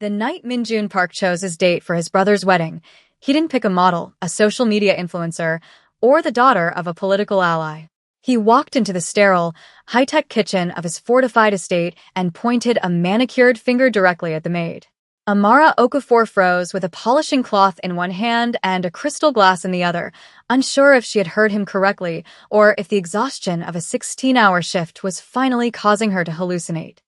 The night Minjun Park chose his date for his brother's wedding, he didn't pick a model, a social media influencer, or the daughter of a political ally. He walked into the sterile, high-tech kitchen of his fortified estate and pointed a manicured finger directly at the maid. Amara Okafor froze with a polishing cloth in one hand and a crystal glass in the other, unsure if she had heard him correctly or if the exhaustion of a 16-hour shift was finally causing her to hallucinate.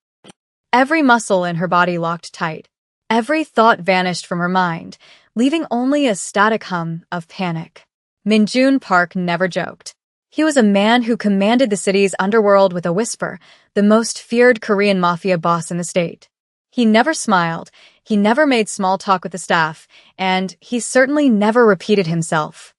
Every muscle in her body locked tight. Every thought vanished from her mind, leaving only a static hum of panic. Minjun Park never joked. He was a man who commanded the city's underworld with a whisper, the most feared Korean Mafia boss in the state. He never smiled, he never made small talk with the staff, and he certainly never repeated himself.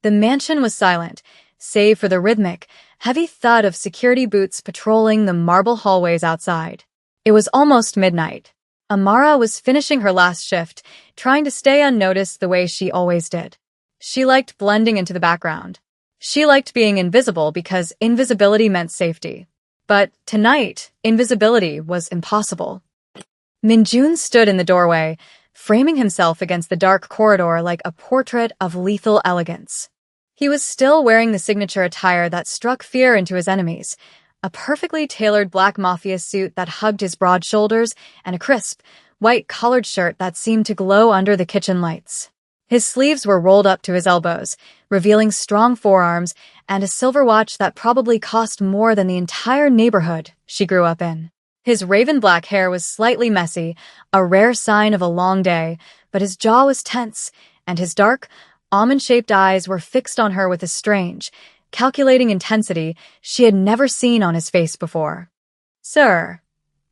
The mansion was silent, save for the rhythmic, heavy thud of security boots patrolling the marble hallways outside. It was almost midnight. Amara was finishing her last shift, trying to stay unnoticed the way she always did. She liked blending into the background. She liked being invisible because invisibility meant safety. But tonight, invisibility was impossible. Minjun stood in the doorway, framing himself against the dark corridor like a portrait of lethal elegance. He was still wearing the signature attire that struck fear into his enemies, a perfectly tailored black Mafia suit that hugged his broad shoulders and a crisp, white-collared shirt that seemed to glow under the kitchen lights. His sleeves were rolled up to his elbows, revealing strong forearms and a silver watch that probably cost more than the entire neighborhood she grew up in. His raven black hair was slightly messy, a rare sign of a long day, but his jaw was tense, and his dark, almond-shaped eyes were fixed on her with a strange, calculating intensity she had never seen on his face before. "Sir,"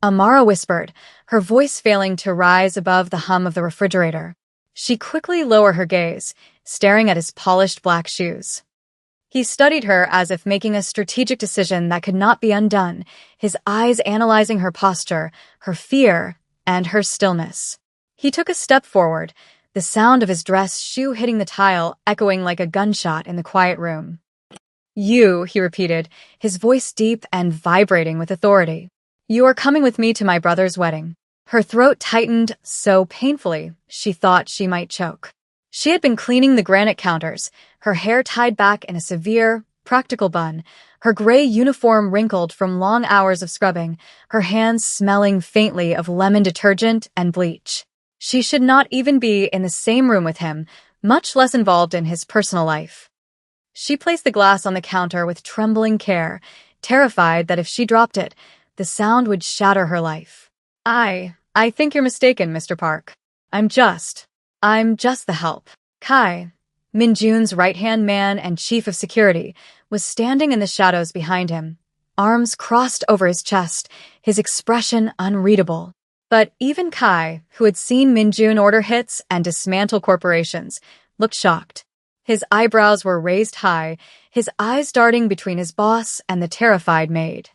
Amara whispered, her voice failing to rise above the hum of the refrigerator. She quickly lowered her gaze, staring at his polished black shoes. He studied her as if making a strategic decision that could not be undone, his eyes analyzing her posture, her fear, and her stillness. He took a step forward, the sound of his dress shoe hitting the tile echoing like a gunshot in the quiet room. "You," he repeated, his voice deep and vibrating with authority. "You are coming with me to my brother's wedding." Her throat tightened so painfully she thought she might choke. She had been cleaning the granite counters, her hair tied back in a severe, practical bun, her gray uniform wrinkled from long hours of scrubbing, her hands smelling faintly of lemon detergent and bleach. She should not even be in the same room with him, much less involved in his personal life. She placed the glass on the counter with trembling care, terrified that if she dropped it, the sound would shatter her life. I think you're mistaken, Mr. Park. I'm just the help." Kai, Minjun's right-hand man and chief of security, was standing in the shadows behind him, arms crossed over his chest, his expression unreadable. But even Kai, who had seen Minjun order hits and dismantle corporations, looked shocked. His eyebrows were raised high, his eyes darting between his boss and the terrified maid.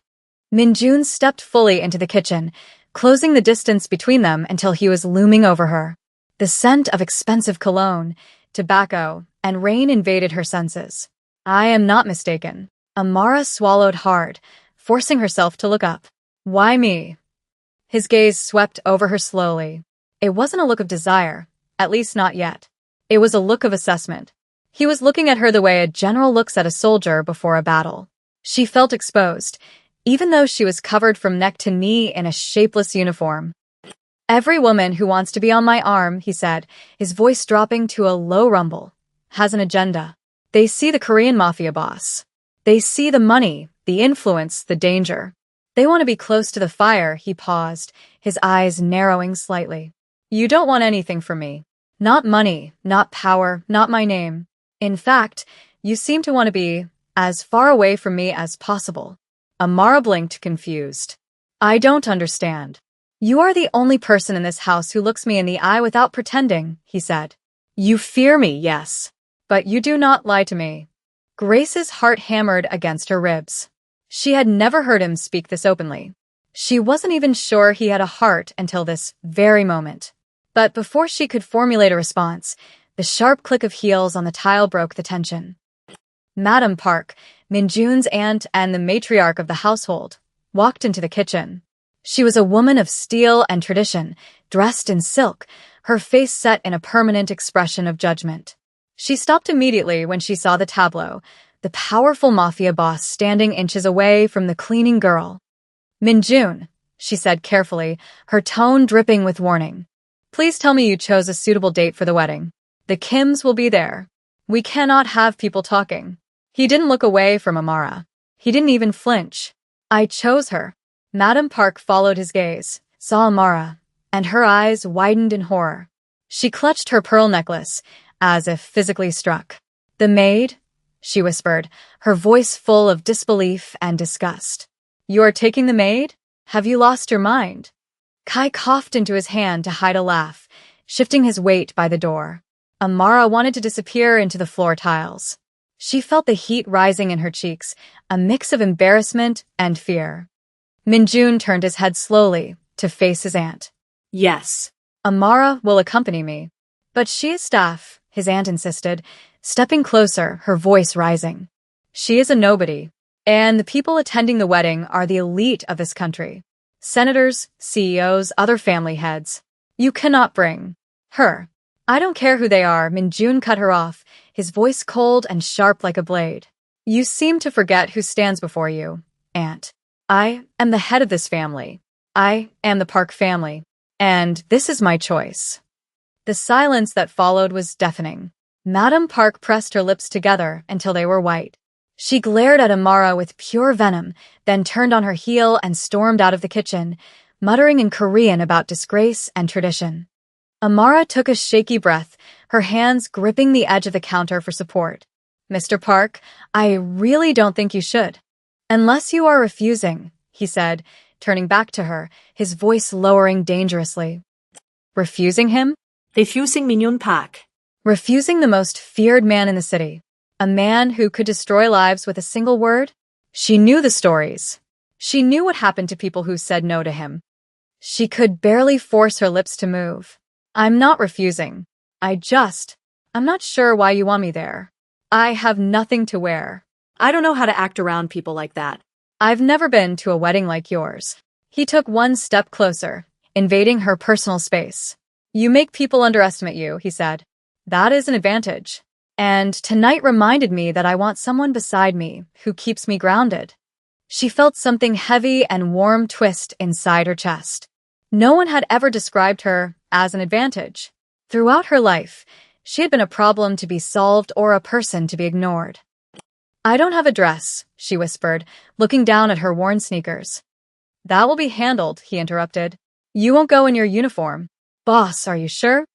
Minjun stepped fully into the kitchen, closing the distance between them until he was looming over her. The scent of expensive cologne, tobacco, and rain invaded her senses. "I am not mistaken." Amara swallowed hard, forcing herself to look up. "Why me?" His gaze swept over her slowly. It wasn't a look of desire, at least not yet. It was a look of assessment. He was looking at her the way a general looks at a soldier before a battle. She felt exposed, even though she was covered from neck to knee in a shapeless uniform. "Every woman who wants to be on my arm," he said, his voice dropping to a low rumble, "has an agenda. They see the Korean Mafia boss. They see the money, the influence, the danger. They want to be close to the fire." He paused, his eyes narrowing slightly. "You don't want anything from me. Not money, not power, not my name. In fact, you seem to want to be as far away from me as possible." Amara blinked, confused. "I don't understand." "You are the only person in this house who looks me in the eye without pretending," he said. "You fear me, yes. But you do not lie to me." Grace's heart hammered against her ribs. She had never heard him speak this openly. She wasn't even sure he had a heart until this very moment. But before she could formulate a response, the sharp click of heels on the tile broke the tension. Madam Park, Minjun's aunt and the matriarch of the household, walked into the kitchen. She was a woman of steel and tradition, dressed in silk, her face set in a permanent expression of judgment. She stopped immediately when she saw the tableau, the powerful mafia boss standing inches away from the cleaning girl. "Minjun," she said carefully, her tone dripping with warning. "Please tell me you chose a suitable date for the wedding. The Kims will be there. We cannot have people talking." He didn't look away from Amara. He didn't even flinch. "I chose her." Madam Park followed his gaze, saw Amara, and her eyes widened in horror. She clutched her pearl necklace, as if physically struck. "The maid?" she whispered, her voice full of disbelief and disgust. "You are taking the maid? Have you lost your mind?" Kai coughed into his hand to hide a laugh, shifting his weight by the door. Amara wanted to disappear into the floor tiles. She felt the heat rising in her cheeks, a mix of embarrassment and fear. Minjun turned his head slowly to face his aunt. "Yes." "Amara will accompany me." "But she is staff," his aunt insisted, stepping closer, her voice rising. "She is a nobody, and the people attending the wedding are the elite of this country. Senators, CEOs, other family heads. You cannot bring her." "I don't care who they are," Minjun cut her off, his voice cold and sharp like a blade. "You seem to forget who stands before you, aunt. I am the head of this family. I am the Park family, and this is my choice." The silence that followed was deafening. Madam Park pressed her lips together until they were white. She glared at Amara with pure venom, then turned on her heel and stormed out of the kitchen, muttering in Korean about disgrace and tradition. Amara took a shaky breath, her hands gripping the edge of the counter for support. "Mr. Park, I really don't think you should." "Unless you are refusing," he said, turning back to her, his voice lowering dangerously. "Refusing him?" "Refusing Minjun Park." "Refusing the most feared man in the city. A man who could destroy lives with a single word?" She knew the stories. She knew what happened to people who said no to him. She could barely force her lips to move. "I'm not refusing. I'm not sure why you want me there. I have nothing to wear." "I don't know how to act around people like that." "I've never been to a wedding like yours." He took one step closer, invading her personal space. "You make people underestimate you," he said. "That is an advantage. And tonight reminded me that I want someone beside me who keeps me grounded." She felt something heavy and warm twist inside her chest. No one had ever described her as an advantage. Throughout her life, she had been a problem to be solved or a person to be ignored. "I don't have a dress," she whispered, looking down at her worn sneakers. "That will be handled," he interrupted. "You won't go in your uniform." "Boss, are you sure?"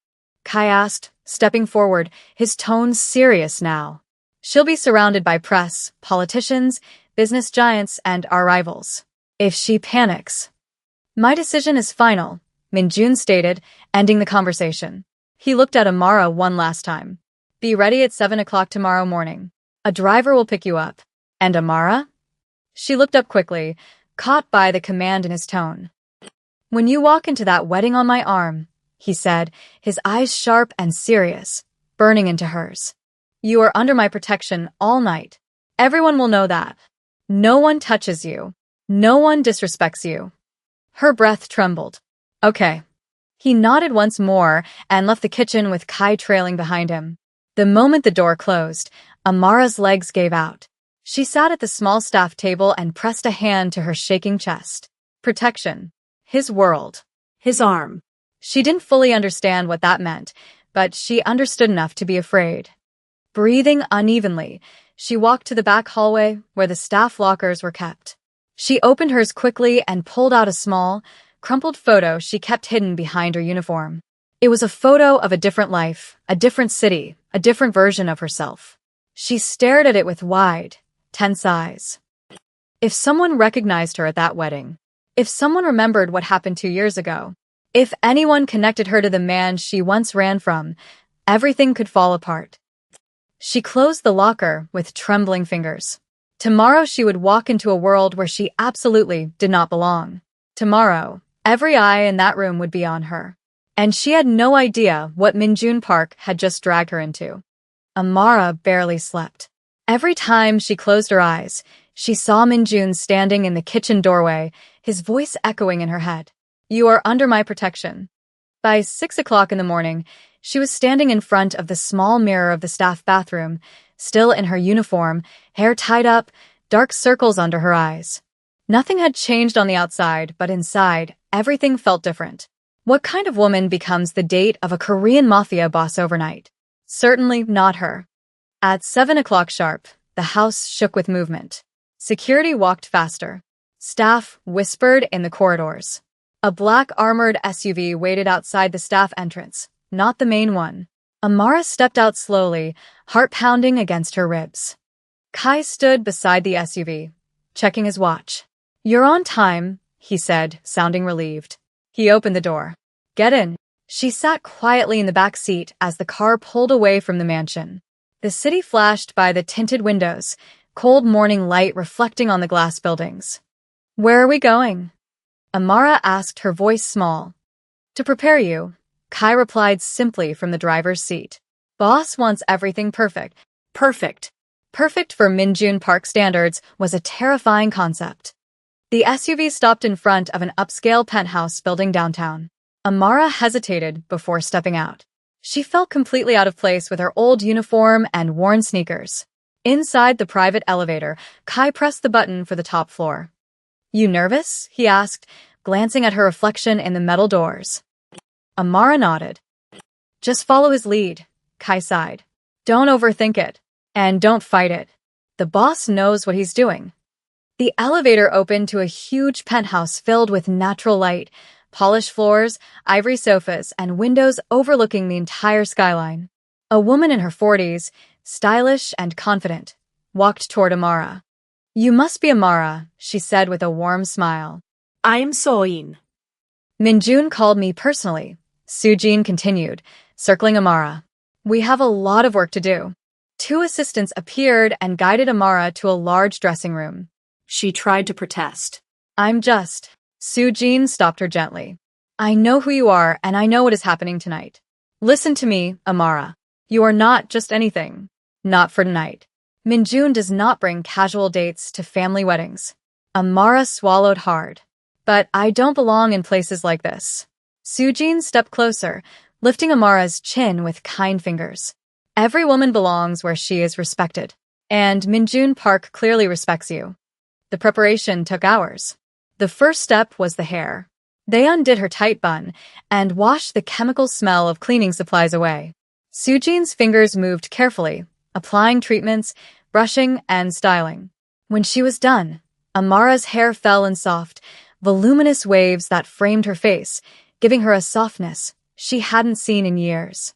Kai asked, stepping forward, his tone serious now. "She'll be surrounded by press, politicians, business giants, and our rivals. If she panics..." "My decision is final," Minjun stated, ending the conversation. He looked at Amara one last time. "Be ready at 7 o'clock tomorrow morning. A driver will pick you up." "And Amara?" She looked up quickly, caught by the command in his tone. "When you walk into that wedding on my arm," he said, his eyes sharp and serious, burning into hers. "You are under my protection all night. Everyone will know that. No one touches you. No one disrespects you." Her breath trembled. "Okay." He nodded once more and left the kitchen with Kai trailing behind him. The moment the door closed, Amara's legs gave out. She sat at the small staff table and pressed a hand to her shaking chest. Protection. His world. His arm. She didn't fully understand what that meant, but she understood enough to be afraid. Breathing unevenly, she walked to the back hallway where the staff lockers were kept. She opened hers quickly and pulled out a small, crumpled photo she kept hidden behind her uniform. It was a photo of a different life, a different city, a different version of herself. She stared at it with wide, tense eyes. If someone recognized her at that wedding, if someone remembered what happened 2 years ago, if anyone connected her to the man she once ran from, everything could fall apart. She closed the locker with trembling fingers. Tomorrow she would walk into a world where she absolutely did not belong. Tomorrow, every eye in that room would be on her. And she had no idea what Minjun Park had just dragged her into. Amara barely slept. Every time she closed her eyes, She saw Minjun standing in the kitchen doorway, his voice echoing in her head. You are under my protection. By 6 o'clock in the morning, she was standing in front of the small mirror of the staff bathroom, still in her uniform, hair tied up, dark circles under her eyes. Nothing had changed on the outside, but inside, everything felt different. What kind of woman becomes the date of a Korean mafia boss overnight? Certainly not her. At 7 o'clock sharp, the house shook with movement. Security walked faster. Staff whispered in the corridors. A black armored SUV waited outside the staff entrance, not the main one. Amara stepped out slowly, heart pounding against her ribs. Kai stood beside the SUV, checking his watch. You're on time, he said, sounding relieved. He opened the door. Get in. She sat quietly in the back seat as the car pulled away from the mansion. The city flashed by the tinted windows, cold morning light reflecting on the glass buildings. Where are we going? Amara asked, her voice small. To prepare you, Kai replied simply from the driver's seat. Boss wants everything perfect. Perfect. Perfect for Minjun Park standards was a terrifying concept. The SUV stopped in front of an upscale penthouse building downtown. Amara hesitated before stepping out. She felt completely out of place with her old uniform and worn sneakers. Inside the private elevator, Kai pressed the button for the top floor. You nervous? He asked, glancing at her reflection in the metal doors. Amara nodded. Just follow his lead, Kai sighed. Don't overthink it. And don't fight it. The boss knows what he's doing. The elevator opened to a huge penthouse filled with natural light, polished floors, ivory sofas, and windows overlooking the entire skyline. A woman in her 40s, stylish and confident, walked toward Amara. You must be Amara, she said with a warm smile. I am Soin. Minjun called me personally, Sujin continued, circling Amara. We have a lot of work to do. 2 assistants appeared and guided Amara to a large dressing room. She tried to protest. I'm just. Sujin stopped her gently. I know who you are and I know what is happening tonight. Listen to me, Amara. You are not just anything. Not for tonight. Minjun does not bring casual dates to family weddings. Amara swallowed hard. But I don't belong in places like this. Sujin stepped closer, lifting Amara's chin with kind fingers. Every woman belongs where she is respected. And Minjun Park clearly respects you. The preparation took hours. The first step was the hair. They undid her tight bun and washed the chemical smell of cleaning supplies away. Sujin's fingers moved carefully, applying treatments, brushing, and styling. When she was done, Amara's hair fell in soft, voluminous waves that framed her face, giving her a softness she hadn't seen in years.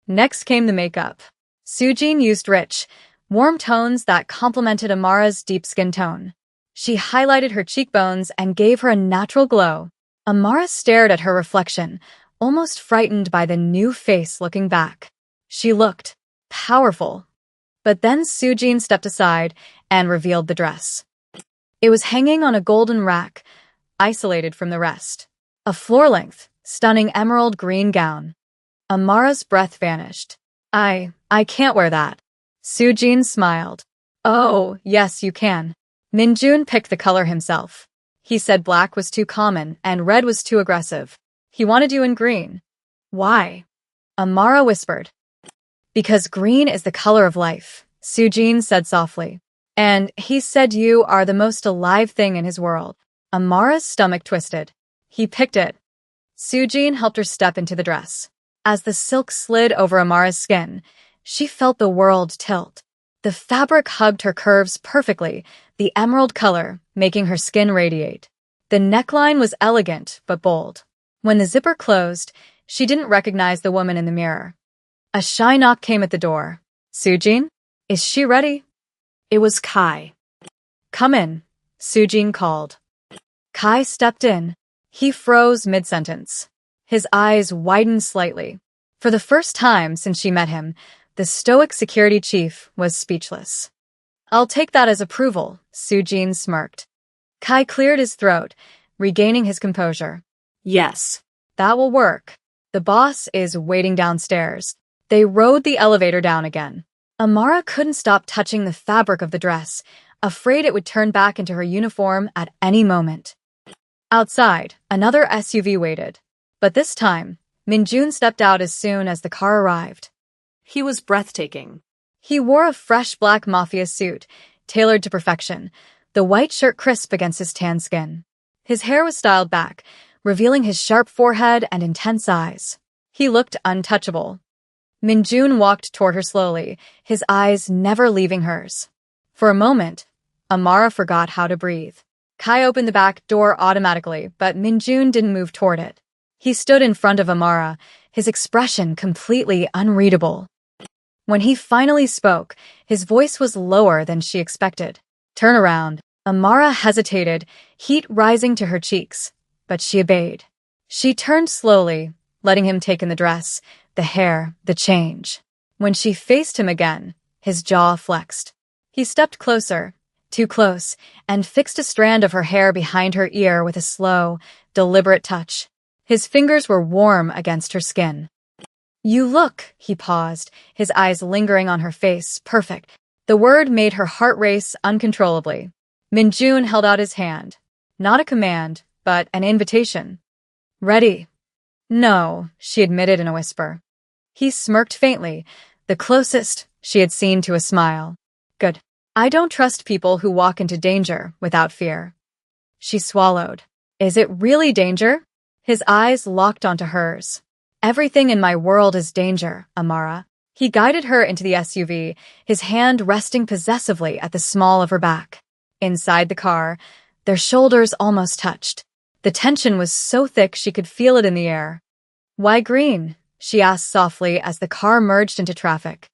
Next came the makeup. Sujin used rich, warm tones that complemented Amara's deep skin tone. She highlighted her cheekbones and gave her a natural glow. Amara stared at her reflection, almost frightened by the new face looking back. She looked powerful. But then Sujin stepped aside and revealed the dress. It was hanging on a golden rack, isolated from the rest. A floor-length, stunning emerald green gown. Amara's breath vanished. I can't wear that. Sujin smiled. Oh, yes, you can. Minjun picked the color himself. He said black was too common and red was too aggressive. He wanted you in green. Why? Amara whispered. Because green is the color of life, Sujin said softly. And he said you are the most alive thing in his world. Amara's stomach twisted. He picked it. Sujin helped her step into the dress. As the silk slid over Amara's skin, she felt the world tilt. The fabric hugged her curves perfectly, the emerald color making her skin radiate. The neckline was elegant but bold. When the zipper closed, she didn't recognize the woman in the mirror. A shy knock came at the door. Sujin? Is she ready? It was Kai. Come in, Sujin called. Kai stepped in. He froze mid-sentence. His eyes widened slightly. For the first time since she met him, the stoic security chief was speechless. I'll take that as approval, Sujin smirked. Kai cleared his throat, regaining his composure. Yes. That will work. The boss is waiting downstairs. They rode the elevator down again. Amara couldn't stop touching the fabric of the dress, afraid it would turn back into her uniform at any moment. Outside, another SUV waited. But this time, Minjun stepped out as soon as the car arrived. He was breathtaking. He wore a fresh black Mafia suit, tailored to perfection, the white shirt crisp against his tan skin. His hair was styled back, revealing his sharp forehead and intense eyes. He looked untouchable. Minjun walked toward her slowly, his eyes never leaving hers. For a moment, Amara forgot how to breathe. Kai opened the back door automatically, but Minjun didn't move toward it. He stood in front of Amara, his expression completely unreadable. When he finally spoke, his voice was lower than she expected. "Turn around." Amara hesitated, heat rising to her cheeks, but she obeyed. She turned slowly, letting him take in the dress, the hair, the change. When she faced him again, his jaw flexed. He stepped closer, too close, and fixed a strand of her hair behind her ear with a slow, deliberate touch. His fingers were warm against her skin. "You look," he paused, his eyes lingering on her face, perfect. The word made her heart race uncontrollably. Minjun held out his hand. Not a command, but an invitation. "Ready?" "No," she admitted in a whisper. He smirked faintly, the closest she had seen to a smile. "Good. I don't trust people who walk into danger without fear." She swallowed. "Is it really danger?" His eyes locked onto hers. "Everything in my world is danger, Amara." He guided her into the SUV, his hand resting possessively at the small of her back. Inside the car, their shoulders almost touched. The tension was so thick she could feel it in the air. "Why green?" she asked softly as the car merged into traffic.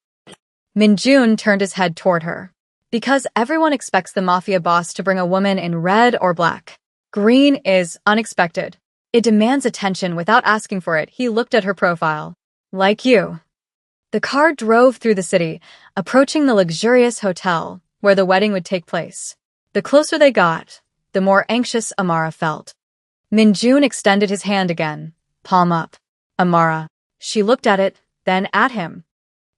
Minjun turned his head toward her. "Because everyone expects the Mafia boss to bring a woman in red or black. Green is unexpected. It demands attention without asking for it." He looked at her profile. "Like you." The car drove through the city, approaching the luxurious hotel where the wedding would take place. The closer they got, the more anxious Amara felt. Minjun extended his hand again, palm up. "Amara." She looked at it, then at him.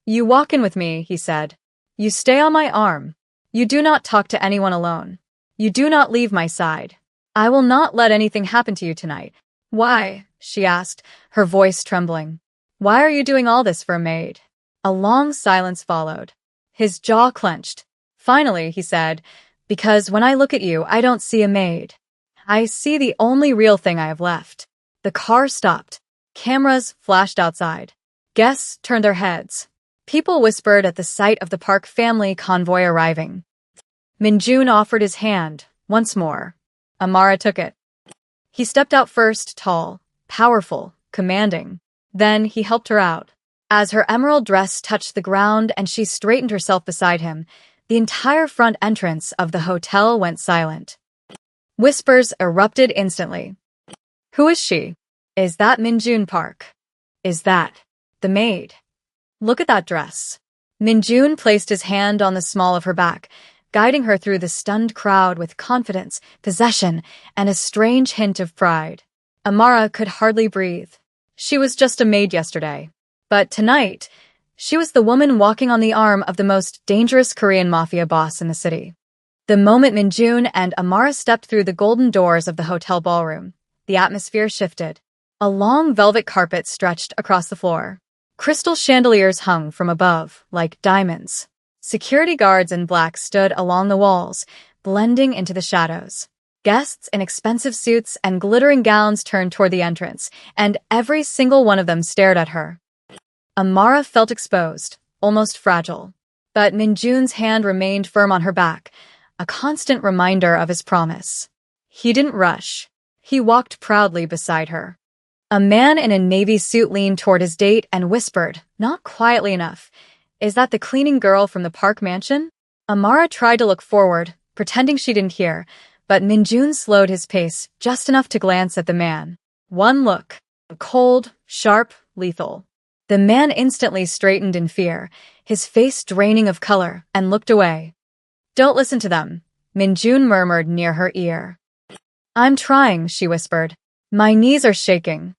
"You walk in with me," he said. "You stay on my arm. You do not talk to anyone alone. You do not leave my side. I will not let anything happen to you tonight." "Why?" she asked, her voice trembling. "Why are you doing all this for a maid?" A long silence followed. His jaw clenched. Finally, he said, "Because when I look at you, I don't see a maid. I see the only real thing I have left." The car stopped. Cameras flashed outside. Guests turned their heads. People whispered at the sight of the Park family convoy arriving. Minjun offered his hand, once more. Amara took it. He stepped out first, tall, powerful, commanding. Then he helped her out. As her emerald dress touched the ground and she straightened herself beside him, the entire front entrance of the hotel went silent. Whispers erupted instantly. "Who is she? Is that Minjun Park? Is that the maid? Look at that dress." Minjun placed his hand on the small of her back, guiding her through the stunned crowd with confidence, possession, and a strange hint of pride. Amara could hardly breathe. She was just a maid yesterday. But tonight, she was the woman walking on the arm of the most dangerous Korean mafia boss in the city. The moment Minjun and Amara stepped through the golden doors of the hotel ballroom, the atmosphere shifted. A long velvet carpet stretched across the floor. Crystal chandeliers hung from above, like diamonds. Security guards in black stood along the walls, blending into the shadows. Guests in expensive suits and glittering gowns turned toward the entrance, and every single one of them stared at her. Amara felt exposed, almost fragile. But Minjun's hand remained firm on her back, a constant reminder of his promise. He didn't rush. He walked proudly beside her. A man in a navy suit leaned toward his date and whispered, not quietly enough, "Is that the cleaning girl from the Park mansion?" Amara tried to look forward, pretending she didn't hear, but Minjun slowed his pace just enough to glance at the man. One look. Cold, sharp, lethal. The man instantly straightened in fear, his face draining of color, and looked away. "Don't listen to them," Minjun murmured near her ear. "I'm trying," she whispered. "My knees are shaking."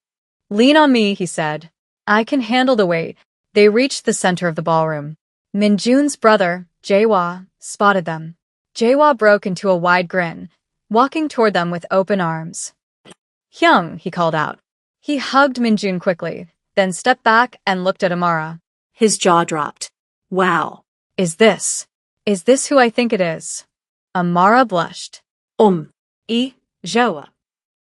"Lean on me," he said. "I can handle the weight." They reached the center of the ballroom. Minjun's brother, Jae-wha, spotted them. Jaehwa broke into a wide grin, walking toward them with open arms. Hyung, he called out. He hugged Minjun quickly, then stepped back and looked at Amara. His jaw dropped. Wow. Is this who I think it is? Amara blushed. Jaehwa.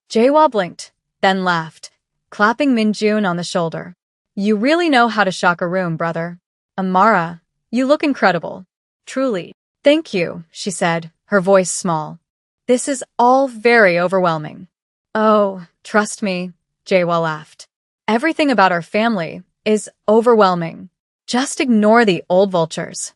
Jaehwa blinked, then laughed, clapping Minjun on the shoulder. You really know how to shock a room, brother. Amara, you look incredible. Truly. Thank you, she said, her voice small. This is all very overwhelming. Oh, trust me, Jaehwa laughed. Everything about our family is overwhelming. Just ignore the old vultures.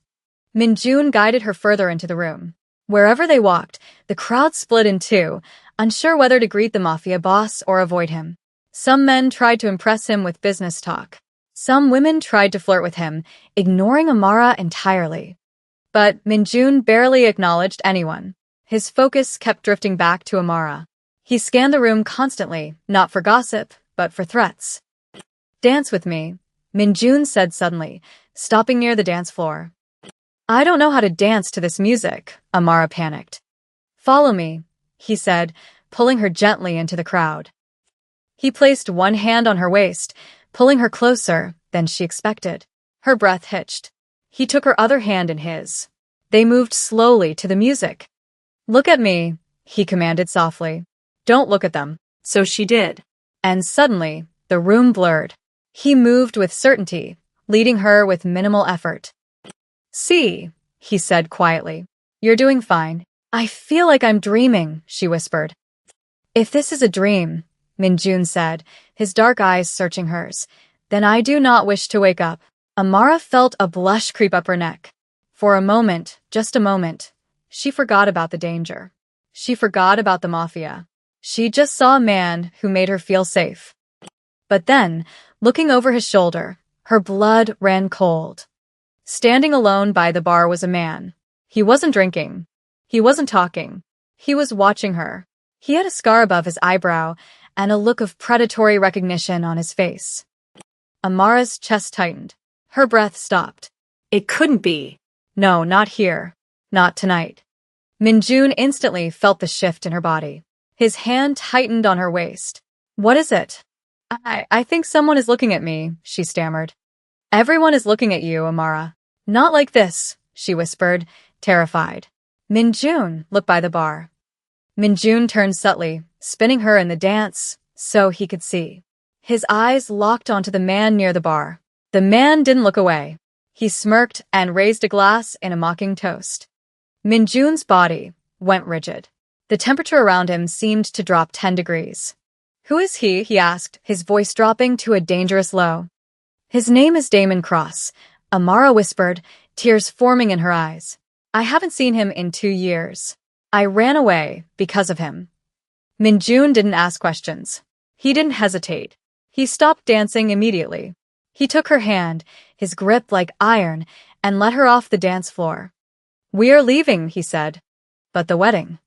Minjun guided her further into the room. Wherever they walked, the crowd split in two, unsure whether to greet the Mafia boss or avoid him. Some men tried to impress him with business talk. Some women tried to flirt with him, ignoring Amara entirely. But Minjun barely acknowledged anyone. His focus kept drifting back to Amara. He scanned the room constantly, not for gossip, but for threats. Dance with me, Minjun said suddenly, stopping near the dance floor. I don't know how to dance to this music, Amara panicked. Follow me, he said, pulling her gently into the crowd. He placed one hand on her waist, pulling her closer than she expected. Her breath hitched. He took her other hand in his. They moved slowly to the music. Look at me, he commanded softly. Don't look at them. So she did. And suddenly, the room blurred. He moved with certainty, leading her with minimal effort. See, he said quietly. You're doing fine. I feel like I'm dreaming, she whispered. If this is a dream, Minjun said, his dark eyes searching hers, then I do not wish to wake up. Amara felt a blush creep up her neck. For a moment, just a moment, she forgot about the danger. She forgot about the Mafia. She just saw a man who made her feel safe. But then, looking over his shoulder, her blood ran cold. Standing alone by the bar was a man. He wasn't drinking. He wasn't talking. He was watching her. He had a scar above his eyebrow and a look of predatory recognition on his face. Amara's chest tightened. Her breath stopped. It couldn't be. No, not here. Not tonight. Minjun instantly felt the shift in her body. His hand tightened on her waist. What is it? I think someone is looking at me, she stammered. Everyone is looking at you, Amara. Not like this, she whispered, terrified. Minjun, look by the bar. Minjun turned subtly, spinning her in the dance, so he could see. His eyes locked onto the man near the bar. The man didn't look away. He smirked and raised a glass in a mocking toast. Minjun's body went rigid. The temperature around him seemed to drop 10 degrees. Who is he asked, his voice dropping to a dangerous low. His name is Damon Cross, Amara whispered, tears forming in her eyes. I haven't seen him in 2 years. I ran away because of him. Minjun didn't ask questions. He didn't hesitate. He stopped dancing immediately. He took her hand, his grip like iron, and led her off the dance floor. We are leaving, he said. But the wedding?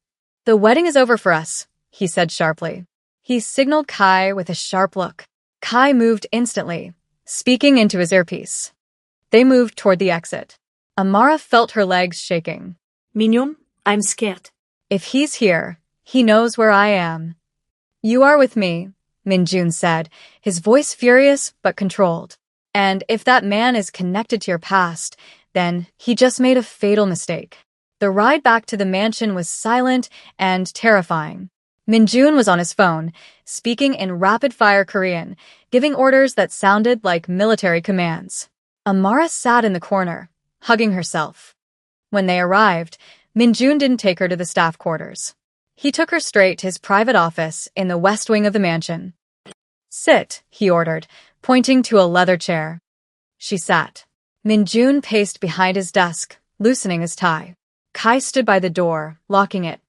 The wedding is over for us, he said sharply. He signaled Kai with a sharp look. Kai moved instantly, speaking into his earpiece. They moved toward the exit. Amara felt her legs shaking. Minjun, I'm scared. If he's here, he knows where I am. You are with me, Minjun said, his voice furious but controlled. And if that man is connected to your past, then he just made a fatal mistake. The ride back to the mansion was silent and terrifying. Minjun was on his phone, speaking in rapid-fire Korean, giving orders that sounded like military commands. Amara sat in the corner, hugging herself. When they arrived, Minjun didn't take her to the staff quarters. He took her straight to his private office in the west wing of the mansion. Sit, he ordered, pointing to a leather chair. She sat. Minjun paced behind his desk, loosening his tie. Kai stood by the door, locking it.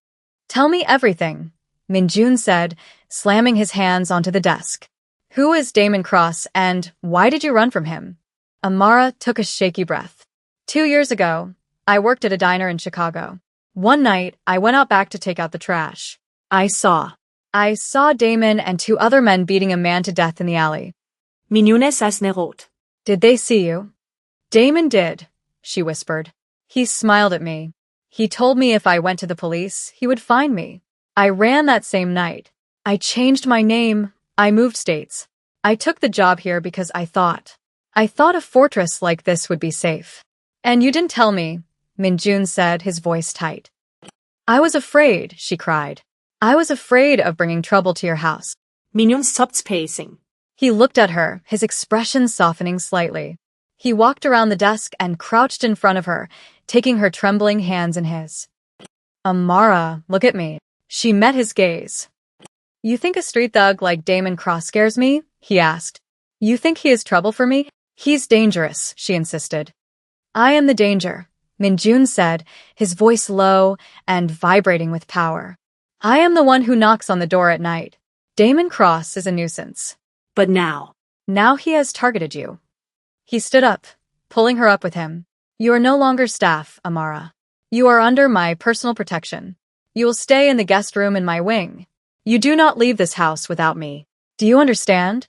Tell me everything, Minjun said, slamming his hands onto the desk. Who is Damon Cross and why did you run from him? Amara took a shaky breath. 2 years ago, I worked at a diner in Chicago. One night, I went out back to take out the trash. I saw Damon and 2 other men beating a man to death in the alley. Minjun saß rot. Did they see you? Damon did, she whispered. He smiled at me. He told me if I went to the police, he would find me. I ran that same night. I changed my name. I moved states. I took the job here because I thought a fortress like this would be safe. And you didn't tell me, Minjun said, his voice tight. I was afraid, she cried. I was afraid of bringing trouble to your house. Minhyun stopped pacing. He looked at her, his expression softening slightly. He walked around the desk and crouched in front of her, taking her trembling hands in his. Amara, look at me. She met his gaze. You think a street thug like Damon Cross scares me? He asked. You think he is trouble for me? He's dangerous, she insisted. I am the danger, Minjun said, his voice low and vibrating with power. I am the one who knocks on the door at night. Damon Cross is a nuisance. But now he has targeted you. He stood up, pulling her up with him. You are no longer staff, Amara. You are under my personal protection. You will stay in the guest room in my wing. You do not leave this house without me. Do you understand?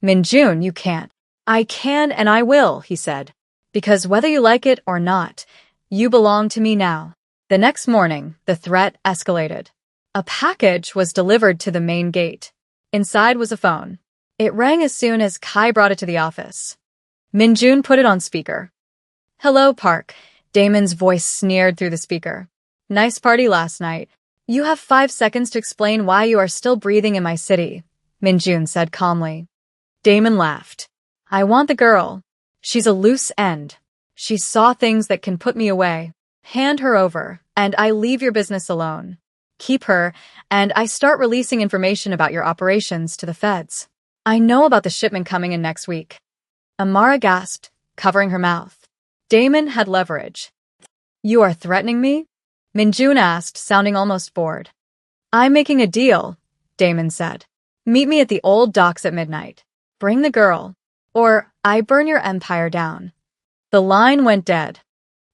Minjun, you can't. I can and I will, he said. Because whether you like it or not, you belong to me now. The next morning, the threat escalated. A package was delivered to the main gate. Inside was a phone. It rang as soon as Kai brought it to the office. Minjun put it on speaker. Hello, Park. Damon's voice sneered through the speaker. Nice party last night. You have 5 seconds to explain why you are still breathing in my city, Minjun said calmly. Damon laughed. I want the girl. She's a loose end. She saw things that can put me away. Hand her over, and I leave your business alone. Keep her, and I start releasing information about your operations to the feds. I know about the shipment coming in next week. Amara gasped, covering her mouth. Damon had leverage. You are threatening me? Minjun asked, sounding almost bored. I'm making a deal, Damon said. Meet me at the old docks at midnight. Bring the girl, or I burn your empire down. The line went dead.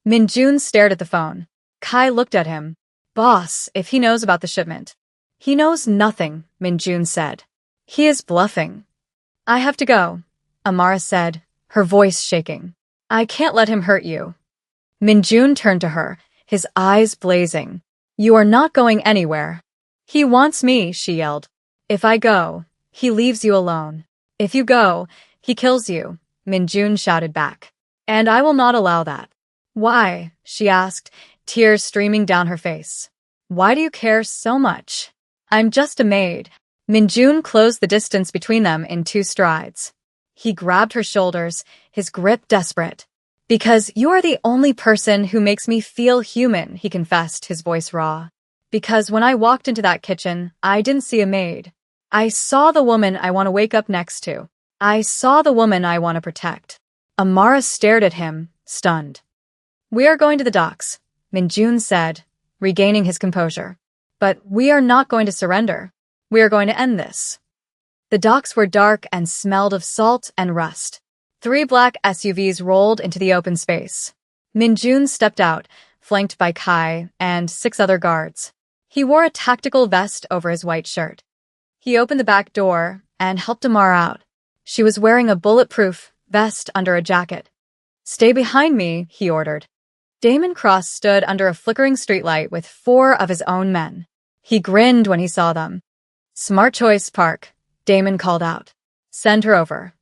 Minjun stared at the phone. Kai looked at him. Boss, if he knows about the shipment. He knows nothing, Minjun said. He is bluffing. I have to go, Amara said, her voice shaking. I can't let him hurt you. Minjun turned to her, his eyes blazing. You are not going anywhere. He wants me, she yelled. If I go, he leaves you alone. If you go, he kills you, Minjun shouted back. And I will not allow that. Why? She asked, tears streaming down her face. Why do you care so much? I'm just a maid. Minjun closed the distance between them in 2 strides. He grabbed her shoulders, his grip desperate. Because you are the only person who makes me feel human, he confessed, his voice raw. Because when I walked into that kitchen, I didn't see a maid. I saw the woman I want to wake up next to. I saw the woman I want to protect. Amara stared at him, stunned. We are going to the docks, Minjun said, regaining his composure. But we are not going to surrender. We are going to end this. The docks were dark and smelled of salt and rust. 3 black SUVs rolled into the open space. Minjun stepped out, flanked by Kai and 6 other guards. He wore a tactical vest over his white shirt. He opened the back door and helped Amara out. She was wearing a bulletproof vest under a jacket. Stay behind me, he ordered. Damon Cross stood under a flickering streetlight with 4 of his own men. He grinned when he saw them. Smart choice, Park, Damon called out. Send her over.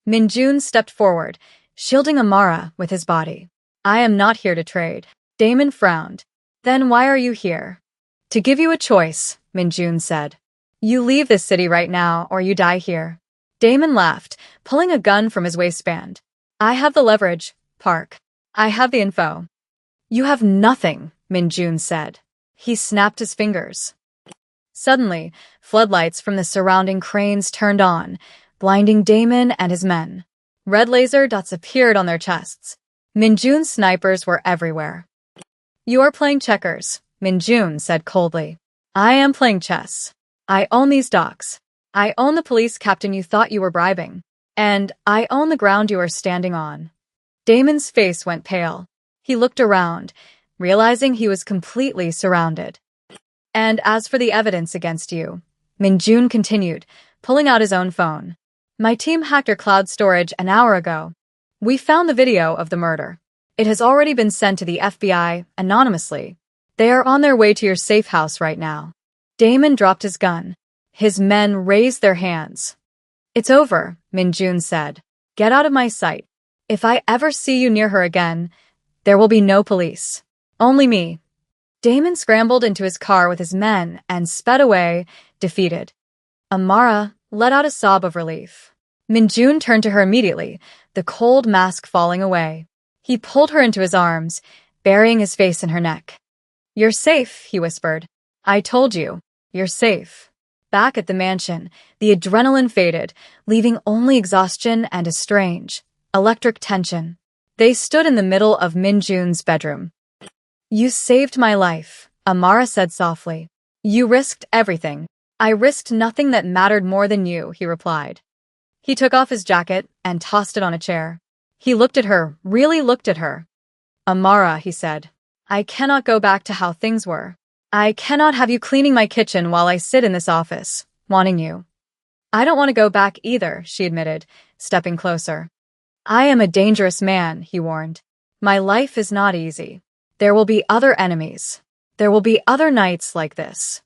Minjun stepped forward, shielding Amara with his body. I am not here to trade. Damon frowned. Then why are you here? To give you a choice, Minjun said. You leave this city right now or you die here. Damon laughed, pulling a gun from his waistband. I have the leverage, Park. I have the info. You have nothing, Minjun said. He snapped his fingers. Suddenly, floodlights from the surrounding cranes turned on, blinding Damon and his men. Red laser dots appeared on their chests. Minjun's snipers were everywhere. You are playing checkers, Minjun said coldly. I am playing chess. I own these docks. I own the police captain you thought you were bribing. And I own the ground you are standing on. Damon's face went pale. He looked around, realizing he was completely surrounded. And as for the evidence against you, Minjun continued, pulling out his own phone. My team hacked your cloud storage an hour ago. We found the video of the murder. It has already been sent to the FBI anonymously. They are on their way to your safe house right now. Damon dropped his gun. His men raised their hands. It's over, Minjun said. Get out of my sight. If I ever see you near her again, there will be no police. Only me. Damon scrambled into his car with his men and sped away, defeated. Amara let out a sob of relief. Minjun turned to her immediately, the cold mask falling away. He pulled her into his arms, burying his face in her neck. You're safe, he whispered. I told you, you're safe. Back at the mansion, the adrenaline faded, leaving only exhaustion and a strange, electric tension. They stood in the middle of Minjun's bedroom. You saved my life, Amara said softly. You risked everything. I risked nothing that mattered more than you, he replied. He took off his jacket and tossed it on a chair. He looked at her, really looked at her. Amara, he said, I cannot go back to how things were. I cannot have you cleaning my kitchen while I sit in this office, wanting you. I don't want to go back either, she admitted, stepping closer. I am a dangerous man, he warned. My life is not easy. There will be other enemies. There will be other nights like this.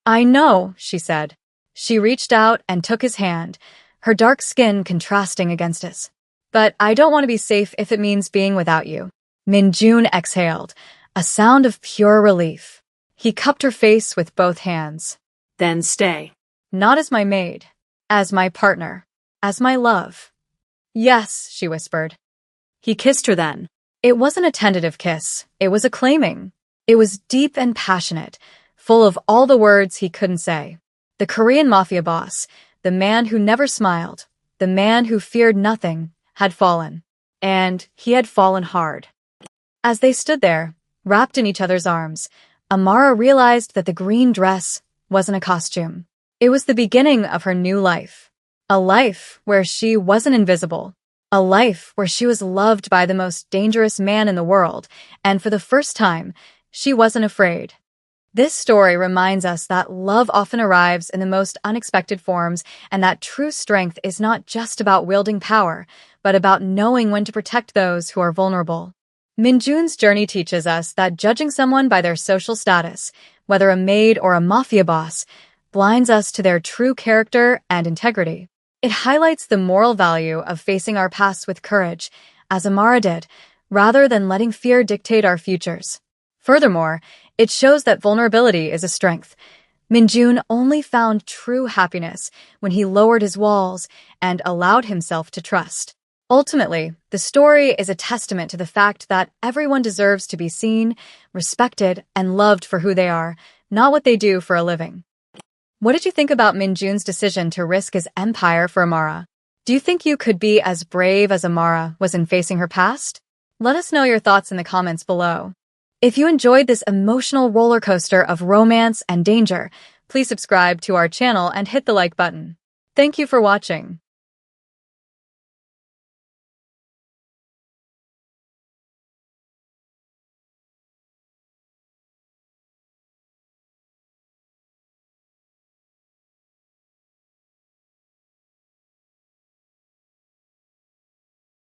I know, she said. She reached out and took his hand, her dark skin contrasting against his. But I don't want to be safe if it means being without you. Minjun exhaled, a sound of pure relief. He cupped her face with both hands. Then stay. Not as my maid, as my partner, as my love. Yes, she whispered. He kissed her then. It wasn't a tentative kiss, it was a claiming. It was deep and passionate, full of all the words he couldn't say. The Korean Mafia boss, the man who never smiled, the man who feared nothing, had fallen. And he had fallen hard. As they stood there, wrapped in each other's arms, Amara realized that the green dress wasn't a costume. It was the beginning of her new life. A life where she wasn't invisible. A life where she was loved by the most dangerous man in the world, and for the first time, she wasn't afraid. This story reminds us that love often arrives in the most unexpected forms, and that true strength is not just about wielding power, but about knowing when to protect those who are vulnerable. Minjun's journey teaches us that judging someone by their social status, whether a maid or a mafia boss, blinds us to their true character and integrity. It highlights the moral value of facing our pasts with courage, as Amara did, rather than letting fear dictate our futures. Furthermore, it shows that vulnerability is a strength. Minjun only found true happiness when he lowered his walls and allowed himself to trust. Ultimately, the story is a testament to the fact that everyone deserves to be seen, respected, and loved for who they are, not what they do for a living. What did you think about Minjun's decision to risk his empire for Amara? Do you think you could be as brave as Amara was in facing her past? Let us know your thoughts in the comments below. If you enjoyed this emotional roller coaster of romance and danger, please subscribe to our channel and hit the like button. Thank you for watching.